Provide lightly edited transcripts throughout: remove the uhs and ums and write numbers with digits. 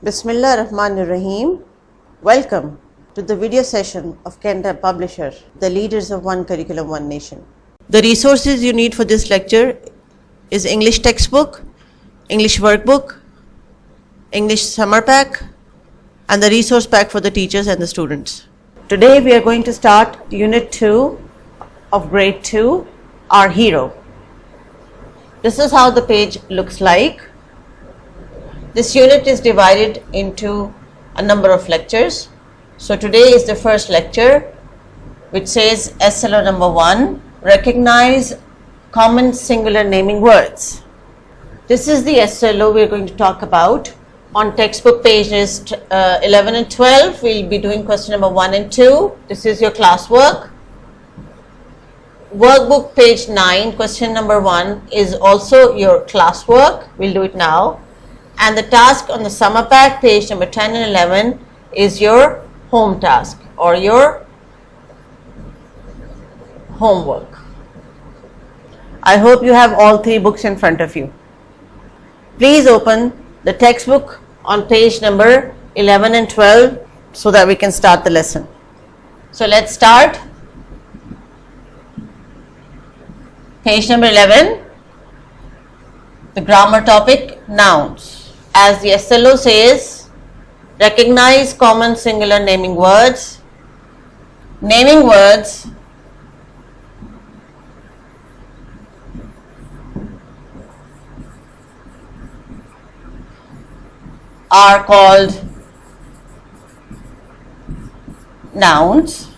Bismillah Rahman Rahim. Welcome to the video session of Cantab Publisher, the leaders of One Curriculum, One Nation. The resources you need for this lecture is English textbook, English workbook, English summer pack, and the resource pack for the teachers and the students. Today we are going to start Unit 2 of Grade 2, Our Hero. This is how the page looks like. This unit is divided into a number of lectures. So today is the first lecture, which says SLO number 1, Recognize Common Singular Naming Words. This is the SLO we are going to talk about. On textbook pages 11 and 12, we'll be doing question number 1 and 2. This is your classwork. Workbook page 9, question number 1 is also your classwork. We'll do it now. And the task on the summer pack, page number 10 and 11, is your home task or your homework. I hope you have all three books in front of you. Please open the textbook on page number 11 and 12 so that we can start the lesson. So let's start. Page number 11, the grammar topic, nouns. As the SLO says, recognize common singular naming words. Naming words are called nouns.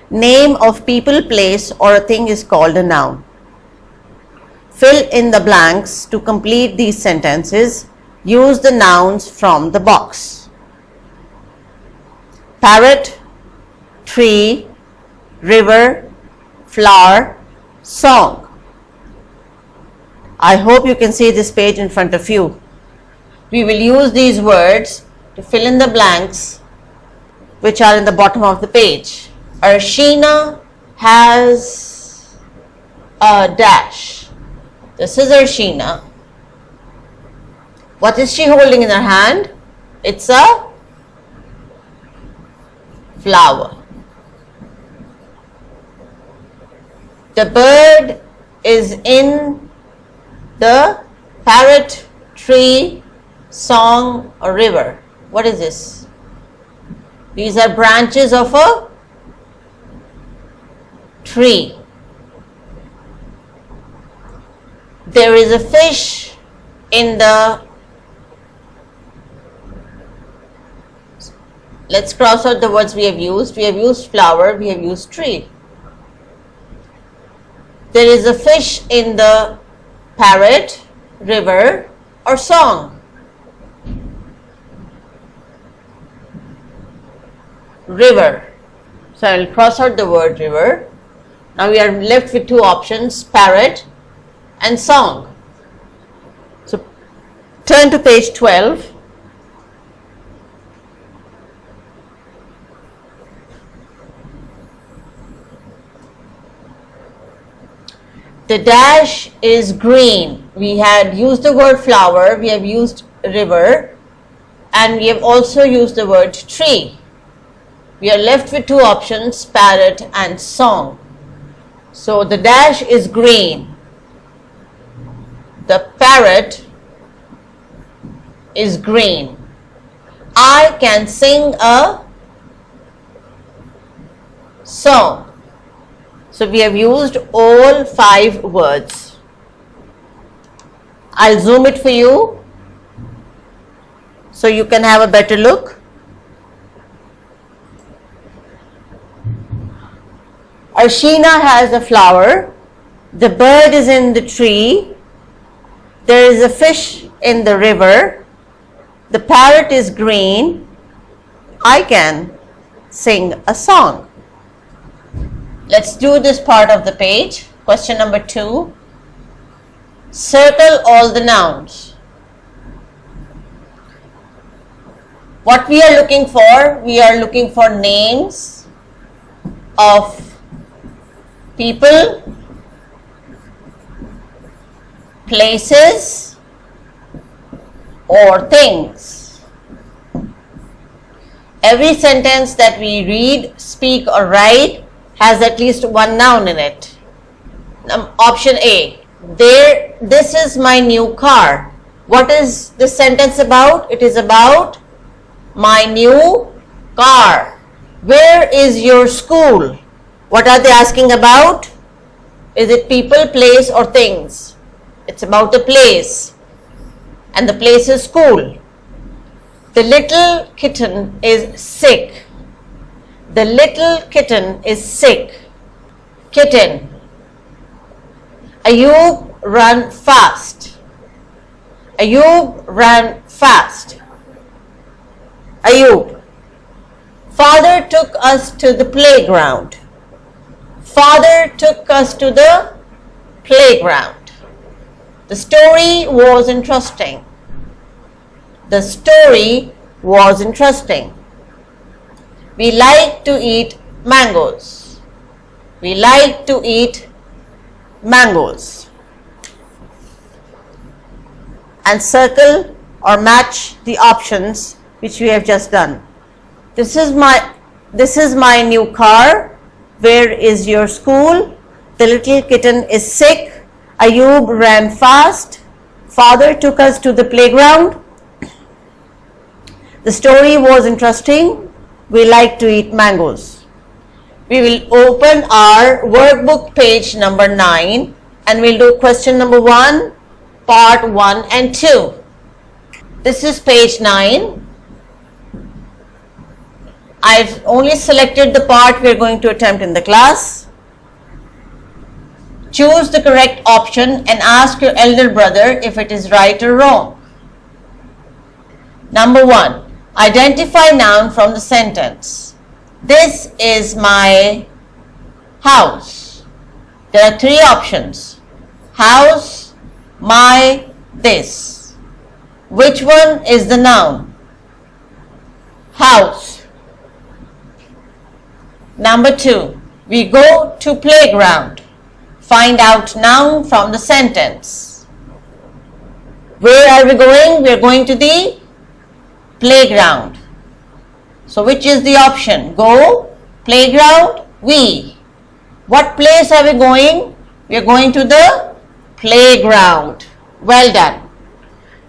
Name of people, place, or a thing is called a noun. Fill in the blanks to complete these sentences. Use the nouns from the box. Parrot, tree, river, flower, song. I hope you can see this page in front of you. We will use these words to fill in the blanks which are in the bottom of the page. Arshina has a dash. This is Arshina. What is she holding in her hand? It's a flower. The bird is in the parrot, tree, song, or river. What is this? These are branches of a tree. There is a fish in the, let's cross out the words we have used. We have used flower, we have used tree. There is a fish in the parrot, river, or song. River. So I will cross out the word river. Now we are left with two options, parrot and song. So turn to page 12. The dash is green. We had used the word flower, we have used river, and we have also used the word tree. We are left with two options, parrot and song. So the dash is green. The parrot is green. I can sing a song. So we have used all 5 words. I'll zoom it for you so you can have a better look. Arshina has a flower. The bird is in the tree. There is a fish in the river. The parrot is green. I can sing a song. Let's do this part of the page. Question number 2. Circle all the nouns. What we are looking for? We are looking for names of people, places or things. Every sentence that we read, speak or write has at least one noun in it. Option A, this is my new car. What is this sentence about? It is about my new car. Where is your school? What are they asking about? Is it people, place or things? It's about the place, and the place is school. The little kitten is sick. The little kitten is sick. Kitten. Ayub ran fast. Ayub ran fast. Ayub. Father took us to the playground. Father took us to the playground. The story was interesting. The story was interesting. We like to eat mangoes. We like to eat mangoes. And circle or match the options which we have just done. This is my new car. Where is your school? The little kitten is sick. Ayub ran fast. Father took us to the playground. The story was interesting. We like to eat mangoes. We will open our workbook page number 9 and we'll do question number 1, part 1 and 2. This is page 9. I've only selected the part we are going to attempt in the class. Choose the correct option and ask your elder brother if it is right or wrong. Number 1. Identify noun from the sentence. This is my house. There are 3 options. House, my, this. Which one is the noun? House. Number 2. We go to playground. Find out noun from the sentence. Where are we going? We are going to the playground. So which is the option? Go, playground, we. What place are we going? We are going to the playground. Well done.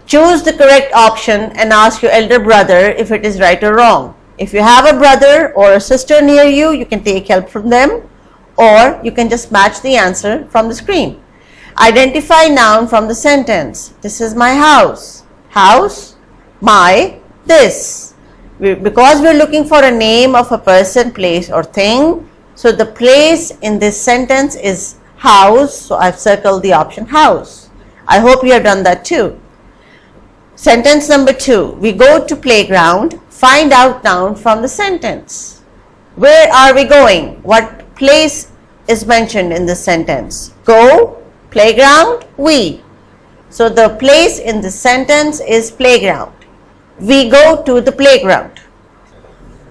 Choose the correct option and ask your elder brother if it is right or wrong. If you have a brother or a sister near you, you can take help from them, or you can just match the answer from the screen. Identify noun from the sentence. This is my house. House, my, this. Because we're looking for a name of a person, place or thing, so the place in this sentence is house, so I've circled the option house. I hope you have done that too. Sentence number 2. We go to playground. Find out noun from the sentence. Where are we going? What place is mentioned in this sentence? Go, playground, we. So the place in this sentence is playground. We go to the playground.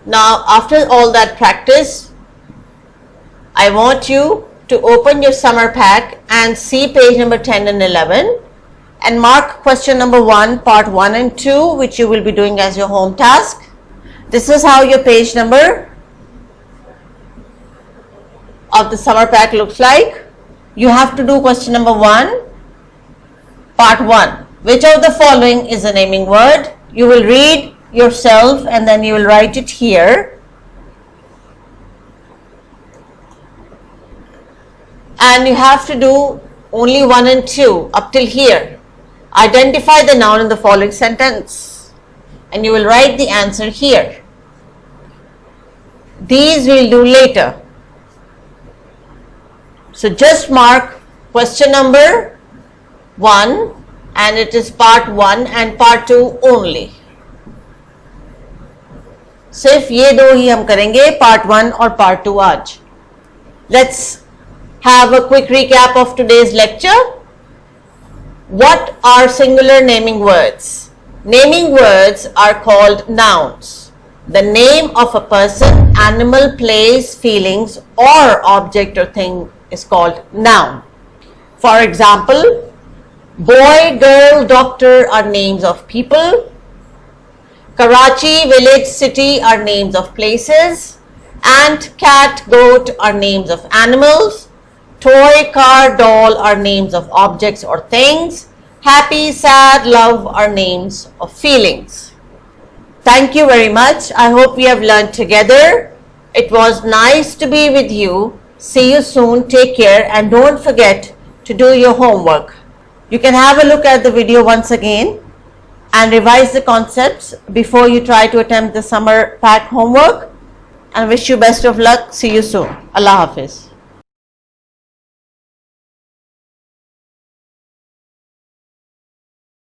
Now after all that practice, I want you to open your summer pack and see page number 10 and 11 and mark question number 1, part 1 and 2, which you will be doing as your home task. This is how your page number of the summer pack looks like. You have to do question number 1, part 1. Which of the following is a naming word? You will read yourself and then you will write it here. And you have to do only 1 and 2 up till here. Identify the noun in the following sentence and you will write the answer here. These we'll do later. So just mark question number 1 and it is part 1 and part 2 only. सिर्फ ये दो ही हम करेंगे, part 1 और part 2 आज. Let's have a quick recap of today's lecture. What are singular naming words? Naming words are called nouns. The name of a person, animal, place, feelings or object or thing is called noun. For example, Boy, girl, doctor are names of people. Karachi, village, city are names of places. Ant, cat, goat are names of animals. Toy, car, doll are names of objects or things. Happy, sad, love are names of feelings. Thank you very much. I hope we have learned together. It was nice to be with you. See you soon. Take care and don't forget to do your homework. You can have a look at the video once again and revise the concepts before you try to attempt the summer pack homework, and wish you best of luck. See you soon. Allah Hafiz.